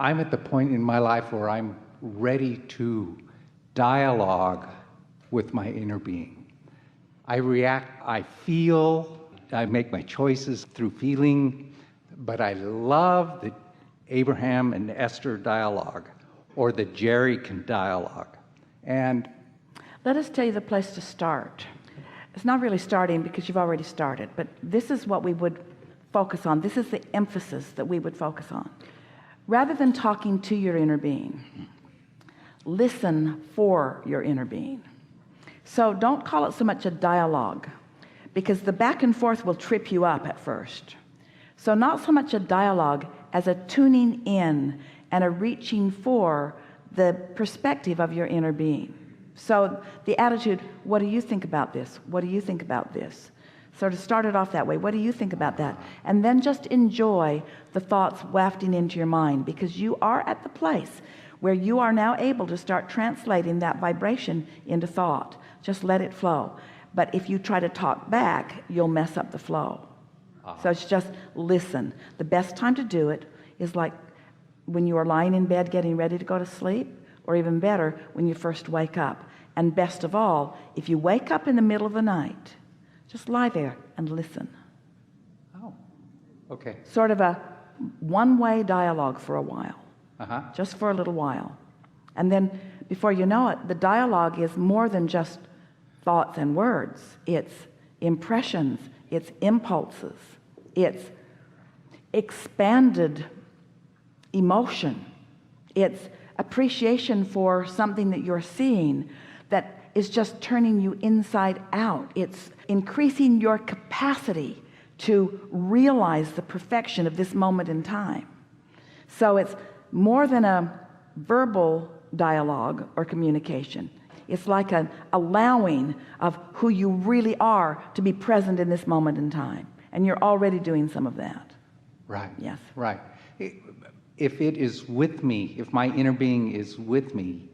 I'm at the point in my life where I'm ready to dialogue with my inner being. I react, I feel, I make my choices through feeling, but I love the Abraham and Esther dialogue, or the Jerry can dialogue. And let us tell you the place to start. It's not really starting because you've already started, but this is what we would focus on. This is the emphasis that we would focus on. Rather than talking to your inner being, listen for your inner being. So don't call it so much a dialogue, because the back and forth will trip you up at first. So not so much a dialogue as a tuning in and a reaching for the perspective of your inner being. So the attitude, what do you think about this? What do you think about this? Sort of start it off that way. What do you think about that? And then just enjoy the thoughts wafting into your mind, because you are at the place where you are now able to start translating that vibration into thought. Just let it flow. But if you try to talk back, you'll mess up the flow. So it's just listen. The best time to do it is like when you are lying in bed getting ready to go to sleep, or even better, when you first wake up. And best of all, if you wake up in the middle of the night, just lie there and listen. Oh, okay. Sort of a one-way dialogue for a while. Just for a little while. And then before you know it, the dialogue is more than just thoughts and words. It's impressions, it's impulses, it's expanded emotion, it's appreciation for something that you're seeing that is just turning you inside out. It's increasing your capacity to realize the perfection of this moment in time. So it's more than a verbal dialogue or communication. It's like an allowing of who you really are to be present in this moment in time. And you're already doing some of that. Right. Yes. Right. If it is with me, if my inner being is with me,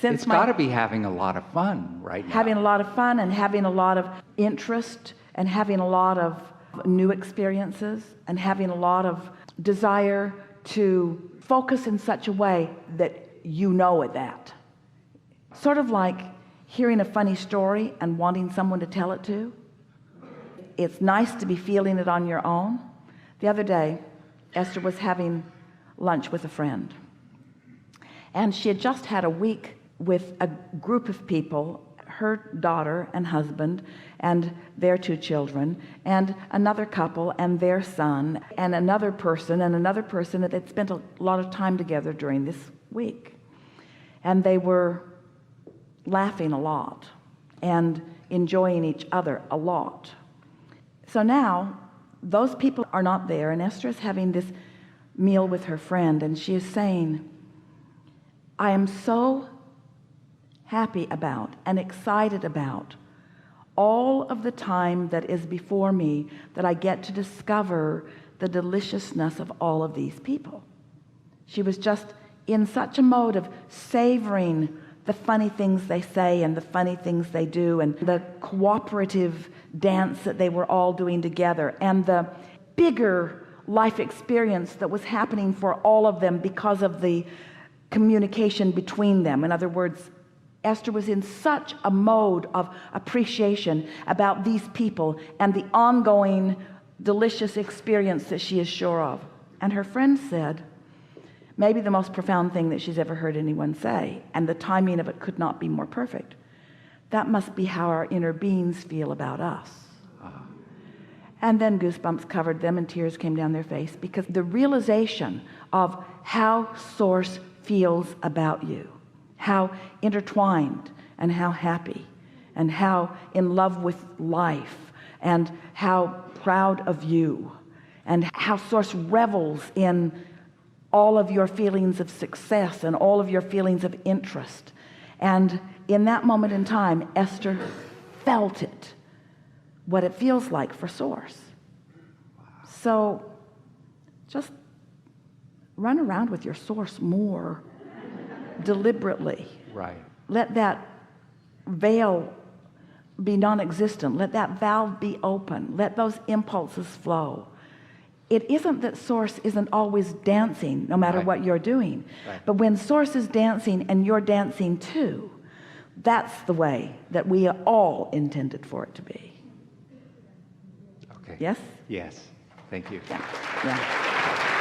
it's got to be having a lot of fun right now. Having a lot of fun and having a lot of interest and having a lot of new experiences and having a lot of desire to focus in such a way that you know it that. Sort of like hearing a funny story and wanting someone to tell it to. It's nice to be feeling it on your own. The other day, Esther was having lunch with a friend. And she had just had a week with a group of people, her daughter and husband and their 2 children, and another couple and their son, and another person that they'd spent a lot of time together during this week. And they were laughing a lot and enjoying each other a lot. So now those people are not there, and Esther is having this meal with her friend, and she is saying, I am so happy about and excited about all of the time that is before me, that I get to discover the deliciousness of all of these people. She was just in such a mode of savoring the funny things they say and the funny things they do, and the cooperative dance that they were all doing together, and the bigger life experience that was happening for all of them because of the communication between them. In other words, Esther was in such a mode of appreciation about these people and the ongoing delicious experience that she is sure of. And her friend said, maybe the most profound thing that she's ever heard anyone say, and the timing of it could not be more perfect. That must be how our inner beings feel about us. And then goosebumps covered them and tears came down their face, because the realization of how Source feels about you, how intertwined and how happy and how in love with life and how proud of you, and how Source revels in all of your feelings of success and all of your feelings of interest. And in that moment in time, Esther felt it, what it feels like for Source. So just run around with your Source more deliberately. Right. Let that veil be non-existent. Let that valve be open. Let those impulses flow. it isn't that Source isn't always dancing no matter Right. what you're doing. Right. But when Source is dancing and you're dancing too, that's the way that we all intended for it to be. Okay. Yes? Yes. Thank you. Yeah. Yeah.